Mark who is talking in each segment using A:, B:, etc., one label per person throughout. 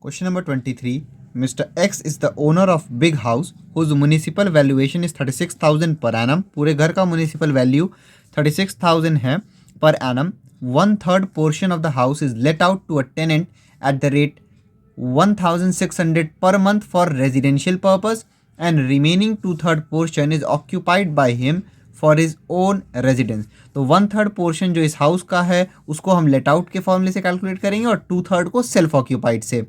A: Question number 23. Mr. X is the owner of big house whose municipal valuation is 36,000 per annum. पूरे घर का municipal value 36,000 है per annum. 1/3 portion of the house is let out to a tenant at the rate 1,600 per month for residential purpose and remaining 2/3 portion is occupied by him for his own residence. तो 1/3 portion जो इस house का है उसको हम let out के फॉर्मूले से कैलकुलेट करेंगे और 2/3 को सेल्फ ऑक्यूपाइड से.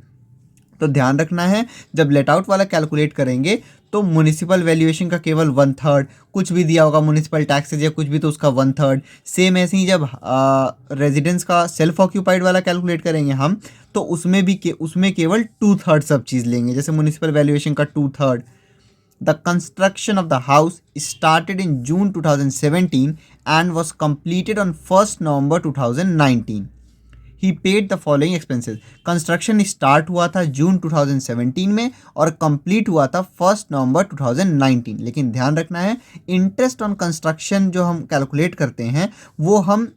A: तो ध्यान रखना है जब लेट आउट वाला कैलकुलेट करेंगे तो म्यूनिसिपल वैल्यूएशन का केवल 1/3, कुछ भी दिया होगा म्यूनिसिपल टैक्सेज या कुछ भी तो उसका 1/3. सेम ऐसे ही जब रेजिडेंस का सेल्फ ऑक्यूपाइड वाला कैलकुलेट करेंगे हम तो उसमें केवल 2/3 सब चीज़ लेंगे. जैसे म्यूनिसिपल वैल्यूएशन का 2/3. The construction of the house started in June 2017 and was completed on 1st November 2019. He paid the following expenses. Construction start हुआ था जून 2017 में और complete हुआ था 1st November 2019. लेकिन ध्यान रखना है इंटरेस्ट ऑन कंस्ट्रक्शन जो हम कैलकुलेट करते हैं वो हम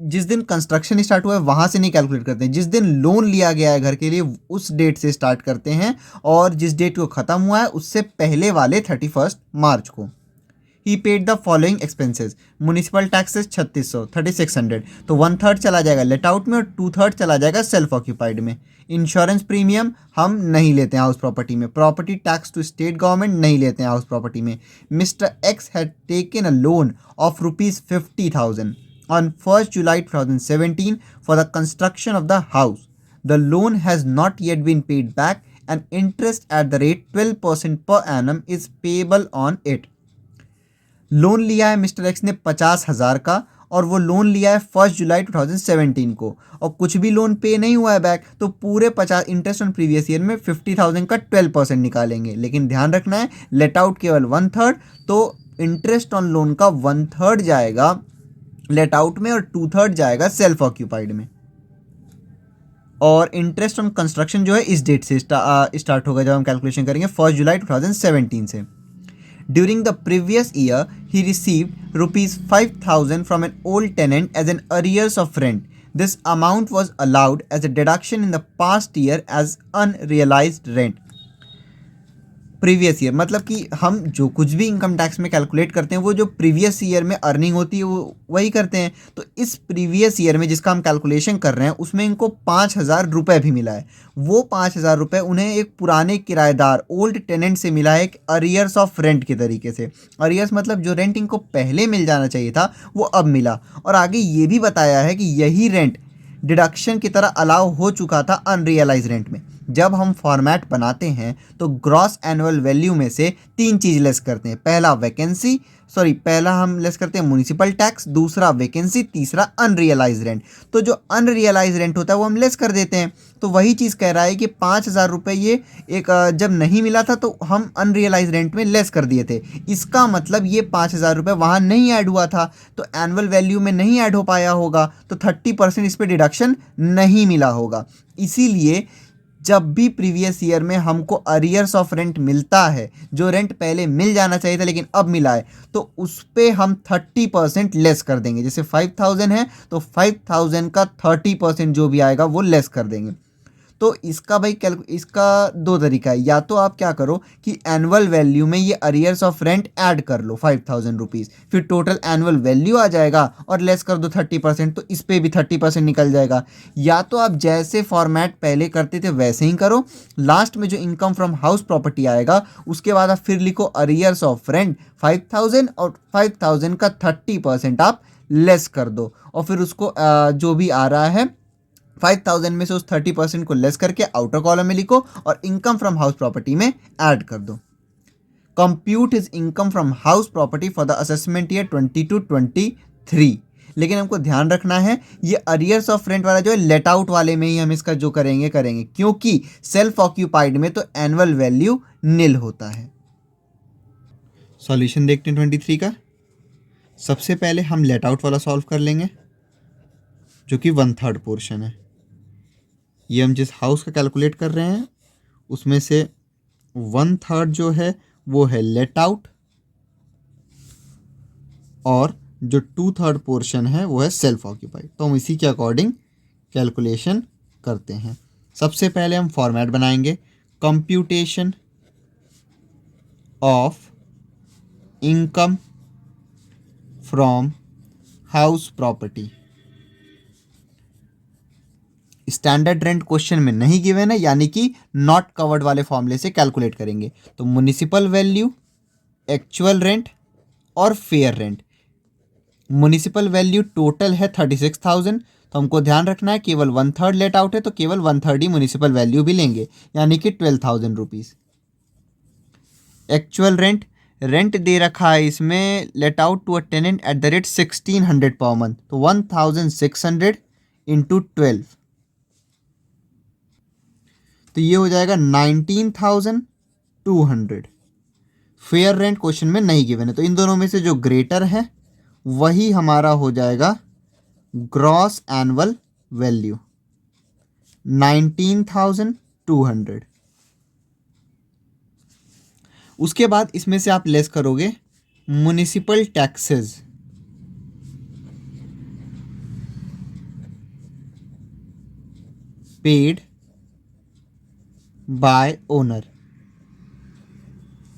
A: जिस दिन कंस्ट्रक्शन स्टार्ट हुआ है वहाँ से नहीं कैलकुलेट करते हैं. जिस दिन लोन लिया गया है घर के लिए उस डेट से स्टार्ट करते हैं और जिस डेट को ख़त्म हुआ है उससे पहले वाले 31 मार्च को. He paid the following expenses. Municipal taxes 3600 तो 1/3 चला जाएगा लेट आउट में और 2/3 चला जाएगा सेल्फ ऑक्यूपाइड में. इंश्योरेंस प्रीमियम हम नहीं लेते हैं हाउस प्रॉपर्टी में. Property tax to state government नहीं लेते हैं हाउस प्रॉपर्टी में. Mister X had taken a loan of ₹50,000 on 1st July 2017 for the construction of the house. The loan has not yet been paid back and interest at the rate 12% per annum is payable on it. Loan लिया है mister x ने 50,000 का और वो loan लिया है 1 जुलाई 2017 को और कुछ भी लोन पे नहीं हुआ है बैक तो पूरे 50 इंटरेस्ट ऑन प्रीवियस ईयर में 50,000 का 12% निकालेंगे. लेकिन ध्यान रखना है लेट आउट केवल 1/3 तो इंटरेस्ट ऑन लोन का 1/3 जाएगा लेट आउट में और 2/3 जाएगा सेल्फ ऑक्यूपाइड में. और इंटरेस्ट ऑन कंस्ट्रक्शन जो है इस डेट से स्टार्ट होगा जब हम कैलकुलेशन करेंगे 1 जुलाई 2017 से. During the previous year he received ₹5,000 from an old tenant as an arrears of rent. This amount was allowed as a deduction in the past year as unrealised rent. Previous year मतलब कि हम जो कुछ भी income tax में calculate करते हैं वो जो प्रीवियस ईयर में अर्निंग होती है वो वही करते हैं. तो इस प्रीवियस ईयर में जिसका हम कैलकुलेशन कर रहे हैं उसमें इनको 5,000 रुपये भी मिला है. वो 5,000 रुपये उन्हें एक पुराने किराएदार ओल्ड टेनेंट से मिला है एक अरियर्स ऑफ रेंट के तरीके से. अरियर्स मतलब जो रेंट इनको पहले मिल जाना चाहिए था वो अब मिला. और आगे ये भी बताया है कि यही रेंट डिडक्शन की तरह अलाउ हो चुका था अनरियलाइज रेंट में. जब हम फॉर्मेट बनाते हैं तो ग्रॉस एनुअल वैल्यू में से 3 चीज़ लेस करते हैं. पहला हम लेस करते हैं म्यूनिसिपल टैक्स, दूसरा वैकेंसी, तीसरा अनरियलाइज रेंट. तो जो अनरियलाइज रेंट होता है वो हम लेस कर देते हैं. तो वही चीज़ कह रहा है कि 5,000 रुपये ये एक जब नहीं मिला था तो हम अनरियलाइज रेंट में लेस कर दिए थे. इसका मतलब ये 5,000 रुपये वहाँ नहीं ऐड हुआ था तो एनुअल वैल्यू में नहीं ऐड हो पाया होगा तो 30% इस पर डिडक्शन नहीं मिला होगा. इसीलिए जब भी प्रीवियस ईयर में हमको अरियर्स ऑफ रेंट मिलता है जो रेंट पहले मिल जाना चाहिए था लेकिन अब मिला है तो उस पर हम 30% लेस कर देंगे. जैसे 5,000 है तो 5,000 का 30% जो भी आएगा वो लेस कर देंगे. तो इसका इसका 2 तरीका है. या तो आप क्या करो कि एनुअल वैल्यू में ये अरियर्स ऑफ रेंट ऐड कर लो 5,000 रुपीज़, फिर टोटल एनुअल वैल्यू आ जाएगा और लेस कर दो 30% तो इस पर भी 30% निकल जाएगा. या तो आप जैसे फॉर्मेट पहले करते थे वैसे ही करो. लास्ट में जो इनकम फ्रॉम हाउस प्रॉपर्टी आएगा उसके बाद आप फिर लिखो अरियर्स ऑफ रेंट 5,000 और 5,000 का 30% आप लेस कर दो और फिर उसको जो भी आ रहा है 5,000 में से उस 30% को लेस करके आउटर कॉलम में लिखो और इनकम फ्रॉम हाउस प्रॉपर्टी में ऐड कर दो. Compute his income from house property for the assessment year 22-23. लेकिन हमको ध्यान रखना है ये अरियर्स ऑफ रेंट वाला जो है लेट आउट वाले में ही हम इसका जो करेंगे क्योंकि सेल्फ ऑक्यूपाइड में तो एनुअल वैल्यू निल होता है. सॉल्यूशन देखते हैं 23 का. सबसे पहले हम लेट आउट वाला सॉल्व कर लेंगे जो कि 1/3 पोर्शन है. ये हम जिस हाउस का कैलकुलेट कर रहे हैं उसमें से 1/3 जो है वो है लेट आउट और जो 2/3 पोर्शन है वो है सेल्फ ऑक्यूपाइड. तो हम इसी के अकॉर्डिंग कैलकुलेशन करते हैं. सबसे पहले हम फॉर्मेट बनाएंगे, computation of income from house property. Standard rent question में नहीं गिवन है, यानी कि नॉट कवर्ड वाले फॉर्मूले से कैलकुलेट करेंगे। तो म्युनिसिपल वैल्यू, एक्चुअल रेंट और fair rent. Municipal value total है 36,000, तो हमको ध्यान रखना है केवल 1/3 लेट आउट है, तो केवल 1/3 ही म्युनिसिपल वैल्यू भी लेंगे, यानी कि 12,000 रुपीज़। एक्चुअल रेंट, रेंट दे रखा है इसमें let out to a tenant at the rate 1600 per month, तो 1600 इंटू 12, तो ये हो जाएगा 19,200। फेयर रेंट क्वेश्चन में नहीं गिवन है, तो इन दोनों में से जो ग्रेटर है वही हमारा हो जाएगा ग्रॉस एनुअल वैल्यू 19,200। उसके बाद इसमें से आप लेस करोगे municipal taxes, paid by owner.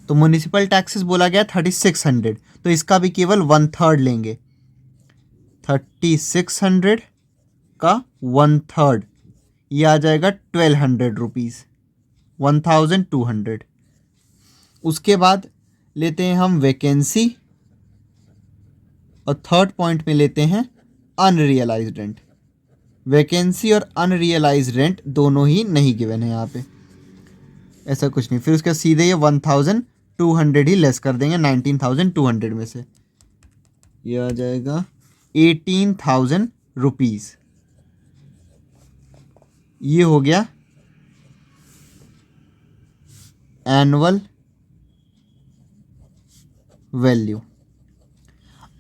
A: तो म्युनिसिपल टैक्सेस बोला गया 3600, तो इसका भी केवल 1/3 लेंगे। 3600 का 1/3, ये आ जाएगा 1200 रुपीज़, 1200। उसके बाद लेते हैं हम वैकेंसी, और थर्ड पॉइंट में लेते हैं अनरियलाइज्ड रेंट। वैकेंसी और अनरियलाइज्ड रेंट दोनों ही नहीं गिवन है यहाँ पे, ऐसा कुछ नहीं। फिर उसका सीधे ये 1200 ही लेस कर देंगे 19,200 में से, ये आ जाएगा 18,000 रुपीज़। ये हो गया एनुअल वैल्यू।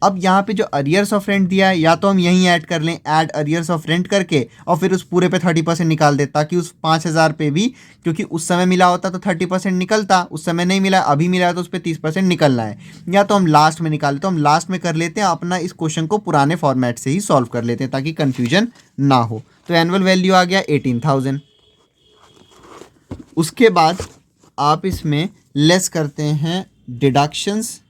A: अब यहाँ पे जो अरियर्स ऑफ रेंट दिया है, या तो हम यहीं ऐड कर लें, ऐड अरियर्स ऑफ रेंट करके, और फिर उस पूरे पे 30% निकाल दे, ताकि उस 5,000 पे भी, क्योंकि उस समय मिला होता तो 30% निकलता, उस समय नहीं मिला, अभी मिला है तो उस पर 30% निकलना है। या तो हम लास्ट में निकालें, तो हम लास्ट में कर लेते हैं, अपना इस क्वेश्चन को पुराने फॉर्मेट से ही सॉल्व कर लेते हैं ताकि कन्फ्यूजन ना हो। तो एनुअल वैल्यू आ गया 18,000। उसके बाद आप इसमें लेस करते हैं डिडक्शंस,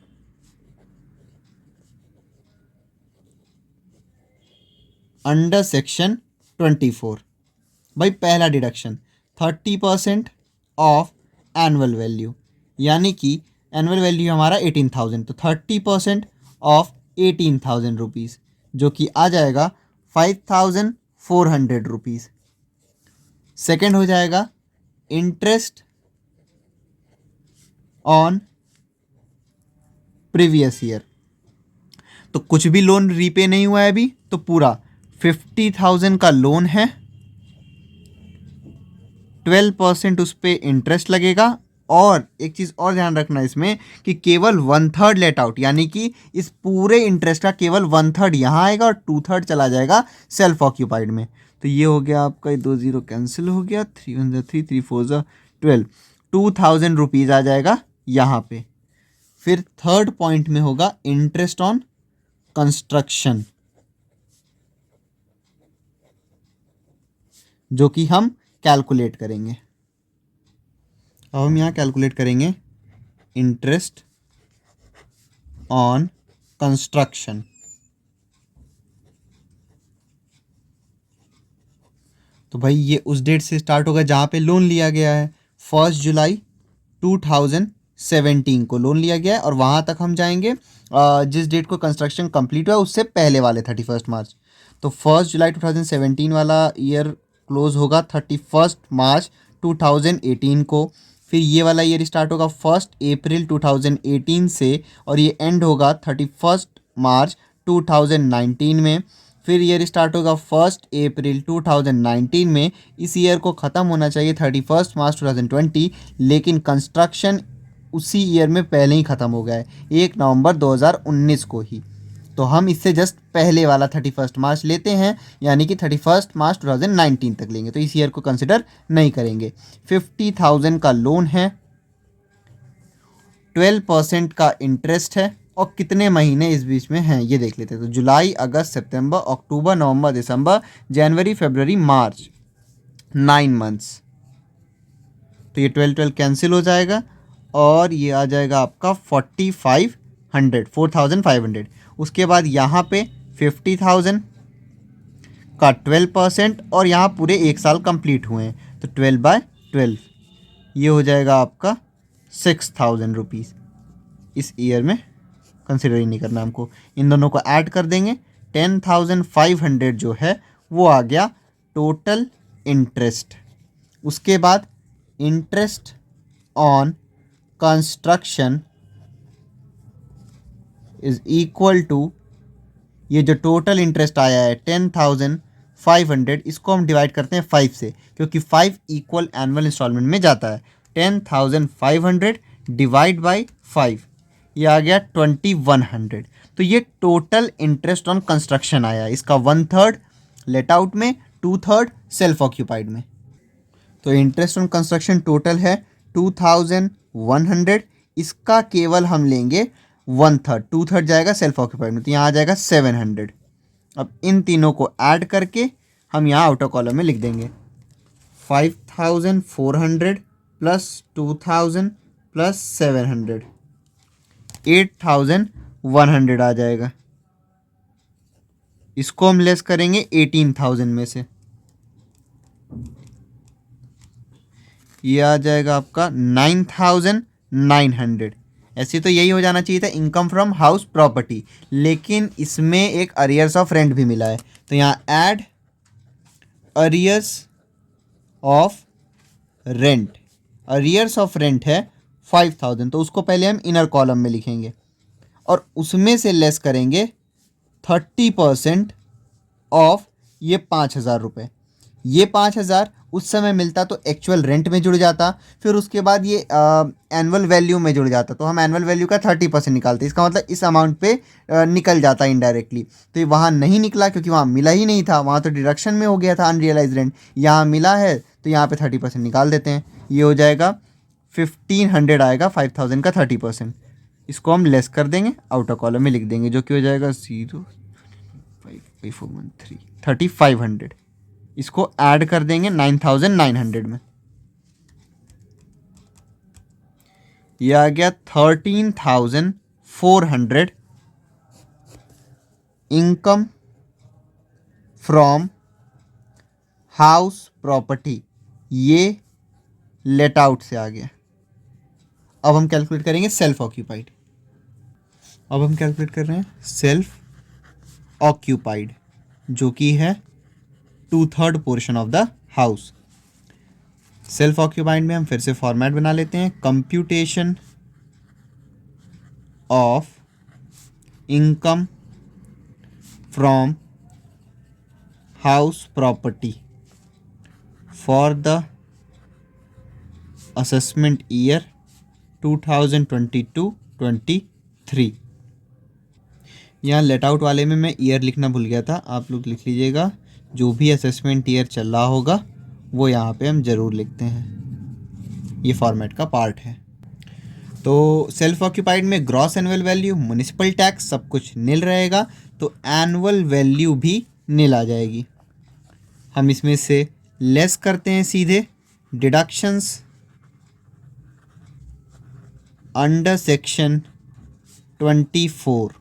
A: अंडर सेक्शन 24। भाई पहला डिडक्शन 30% ऑफ एनुअल वैल्यू, यानी कि एनुअल वैल्यू हमारा 18,000, तो 30% ऑफ 18,000 रुपीज़, जो कि आ जाएगा 5,400 रुपीज़। सेकेंड हो जाएगा इंटरेस्ट ऑन प्रीवियस ईयर। तो कुछ भी लोन रीपे नहीं हुआ है अभी, तो पूरा 50,000 का लोन है, 12% उस पर इंटरेस्ट लगेगा। और एक चीज़ और ध्यान रखना इसमें कि केवल 1/3 लेट आउट, यानी कि इस पूरे इंटरेस्ट का केवल 1/3 यहाँ आएगा और 2/3 चला जाएगा सेल्फ ऑक्यूपाइड में। तो ये हो गया आपका, 2 0 कैंसिल हो गया, 3 1 3 3 4 12, 2,000 रुपीज़ आ जाएगा यहाँ पे। फिर थर्ड पॉइंट में होगा इंटरेस्ट ऑन कंस्ट्रक्शन, जो कि हम कैलकुलेट करेंगे। अब हम यहाँ कैलकुलेट करेंगे इंटरेस्ट ऑन कंस्ट्रक्शन। तो भाई ये उस डेट से स्टार्ट होगा जहाँ पे लोन लिया गया है, 1 जुलाई 2017 को लोन लिया गया है, और वहाँ तक हम जाएंगे जिस डेट को कंस्ट्रक्शन कंप्लीट हुआ उससे पहले वाले 31 मार्च। तो 1 जुलाई 2017 वाला ईयर क्लोज होगा 31 मार्च 2018 को। फिर ये वाला ईयर स्टार्ट होगा 1 अप्रैल 2018 से, और ये एंड होगा 31 मार्च 2019 में। फिर ईयर स्टार्ट होगा 1 अप्रैल 2019 में। इस ईयर को ख़त्म होना चाहिए 31 मार्च 2020, लेकिन कंस्ट्रक्शन उसी ईयर में पहले ही ख़त्म हो गया है, 1 नवंबर 2019 को ही। तो हम इससे जस्ट पहले वाला 31 मार्च लेते हैं, यानी कि 31 मार्च 2019 तक लेंगे, तो इस ईयर को कंसिडर नहीं करेंगे। 50,000 का लोन है, 12% का इंटरेस्ट है, और कितने महीने इस बीच में हैं ये देख लेते हैं। तो जुलाई, अगस्त, सितंबर, अक्टूबर, नवंबर, दिसंबर, जनवरी, फरवरी, मार्च, 9 मंथ्स। तो ये 12 कैंसिल हो जाएगा और ये आ जाएगा आपका 4,500। उसके बाद यहाँ पे 50,000 का 12% और यहाँ पूरे 1 साल कंप्लीट हुए हैं तो 12/12 ये हो जाएगा आपका 6,000 रुपीज़। इस ईयर में कंसिडर ही नहीं करना हमको, इन दोनों को ऐड कर देंगे। 10,500 जो है वो आ गया टोटल इंटरेस्ट। उसके बाद interest on construction is equal to, ये जो टोटल इंटरेस्ट आया है 10,500, इसको हम डिवाइड करते हैं 5 से, क्योंकि 5 इक्वल एनुअल इंस्टॉलमेंट में जाता है। 10,500 डिवाइड बाई 5, ये आ गया 2,100। तो ये टोटल इंटरेस्ट ऑन कंस्ट्रक्शन आया है। इसका 1/3 लेट आउट में, 2/3 सेल्फ ऑक्यूपाइड में। तो इंटरेस्ट ऑन कंस्ट्रक्शन टोटल है 2,100। इसका केवल हम लेंगे 1/3, 2/3 जाएगा सेल्फ ऑक्यूपाइड में, तो यहाँ आ जाएगा 700। अब इन तीनों को ऐड करके हम यहाँ आउटर कॉलम में लिख देंगे 5,400 प्लस 2,000 प्लस 700, 8,100 आ जाएगा। इसको हम लेस करेंगे 18,000 में से, ये आ जाएगा आपका 9,900। ऐसे तो यही हो जाना चाहिए था इनकम फ्रॉम हाउस प्रॉपर्टी, लेकिन इसमें एक अरियर्स ऑफ रेंट भी मिला है। तो यहाँ add arrears of rent, arrears of rent है 5,000, तो उसको पहले हम इनर कॉलम में लिखेंगे और उसमें से लेस करेंगे 30% ऑफ ये 5,000 रुपये। ये 5,000 उस समय मिलता तो एक्चुअल रेंट में जुड़ जाता, फिर उसके बाद ये एनुअल वैल्यू में जुड़ जाता, तो हम एनुअल वैल्यू का 30% निकालते। इसका मतलब इस अमाउंट पे निकल जाता इनडायरेक्टली। तो ये वहाँ नहीं निकला क्योंकि वहाँ मिला ही नहीं था, वहाँ तो डिडक्शन में हो गया था अनरियलाइज रेंट। यहाँ मिला है तो यहाँ पे 30% निकाल देते हैं, ये हो जाएगा 1,500 आएगा। 5,000 का 30%, इसको हम लेस कर देंगे, आउटर कॉलम में लिख देंगे, जो कि हो जाएगा 0.541 3,500। इसको ऐड कर देंगे 9,900 में, यह आ गया 13,400 इनकम फ्रॉम हाउस प्रॉपर्टी। ये लेट आउट से आ गया। अब हम कैलकुलेट करेंगे सेल्फ ऑक्यूपाइड। अब हम कैलकुलेट कर रहे हैं सेल्फ ऑक्यूपाइड, जो कि है 2/3 portion of the house. Self occupied में हम फिर से फॉर्मेट बना लेते हैं, computation of income from house property for the assessment year 2022-23। यहाँ लेट आउट वाले में मैं ईयर लिखना भूल गया था, आप लोग लिख लीजिएगा। जो भी असेसमेंट ईयर चल रहा होगा वो यहाँ पे हम ज़रूर लिखते हैं, ये फॉर्मेट का पार्ट है। तो सेल्फ ऑक्यूपाइड में gross annual value, municipal tax सब कुछ नील रहेगा, तो एनुअल वैल्यू भी नील आ जाएगी। हम इसमें से लेस करते हैं सीधे डिडक्शंस अंडर सेक्शन 24।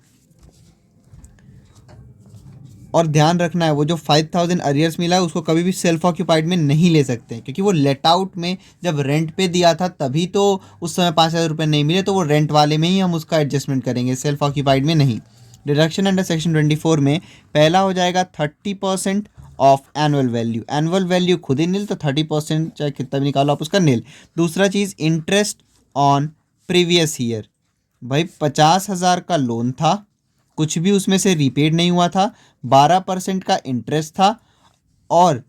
A: और ध्यान रखना है वो जो 5,000 अरियर्स मिला है उसको कभी भी सेल्फ ऑक्यूपाइड में नहीं ले सकते हैं, क्योंकि वो लेट आउट में जब रेंट पे दिया था तभी तो उस समय 5,000 रुपये नहीं मिले, तो वो रेंट वाले में ही हम उसका एडजस्टमेंट करेंगे, सेल्फ ऑक्यूपाइड में नहीं। डिडक्शन अंडर सेक्शन 24 में पहला हो जाएगा 30% of annual value. Annual value खुद ही नील, तो 30% चाहे कितना भी निकालो आप उसका नील। दूसरा चीज़ इंटरेस्ट ऑन प्रीवियस ईयर, भाई 50,000 का लोन था, कुछ भी उसमें से रीपेड नहीं हुआ था, 12% का इंटरेस्ट था और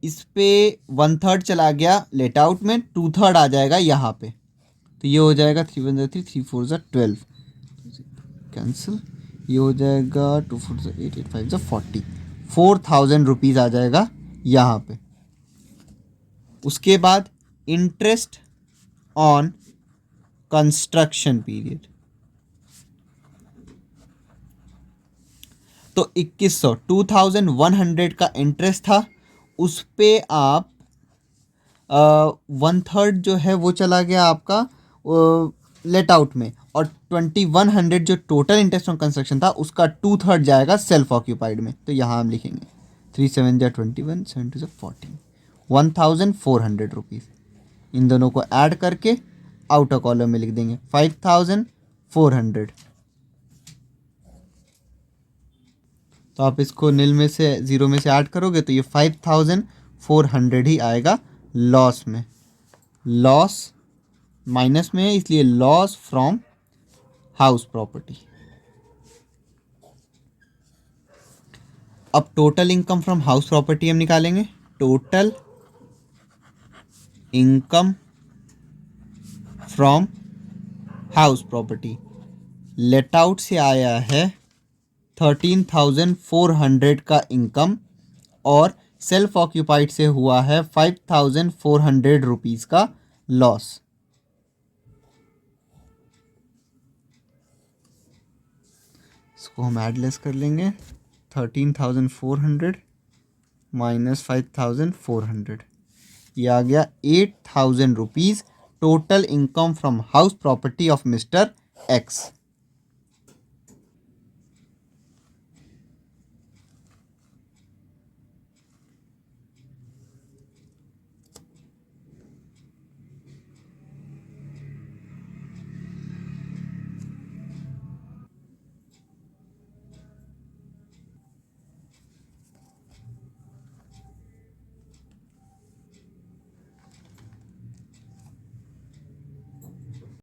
A: इस पे 1/3 चला गया लेट आउट में, 2/3 आ जाएगा यहाँ पे। तो ये हो जाएगा 3 1 3 3 4 12 कैंसिल, ये हो जाएगा 2 4 8 8 5 40, 4,000 रुपीज़ आ जाएगा यहाँ पे। उसके बाद इंटरेस्ट ऑन कंस्ट्रक्शन पीरियड, तो 2,100 का इंटरेस्ट था, उस पे आप 1/3 जो है वो चला गया आपका लेट आउट में, और 2100 जो टोटल इंटरेस्ट ऑन कंस्ट्रक्शन था उसका 2/3 जाएगा सेल्फ ऑक्यूपाइड में। तो यहाँ हम लिखेंगे 3 7 जा 21, 7 2 14, 1400 रुपीज़। इन दोनों को ऐड करके आउटर कॉलम में लिख देंगे 5400। तो आप इसको नील में से, ज़ीरो में से ऐड करोगे तो ये 5400 ही आएगा लॉस में। लॉस माइनस में है इसलिए लॉस फ्रॉम हाउस प्रॉपर्टी। अब total income from house property हम निकालेंगे। Total income from house property let out से आया है 13,400 का इनकम, और सेल्फ ऑक्यूपाइड से हुआ है 5,400 रुपीज़ का लॉस। इसको हम एडलेस कर लेंगे 13,400 माइनस 5,400, ये आ गया 8,000 rupees total income from house property of mister x.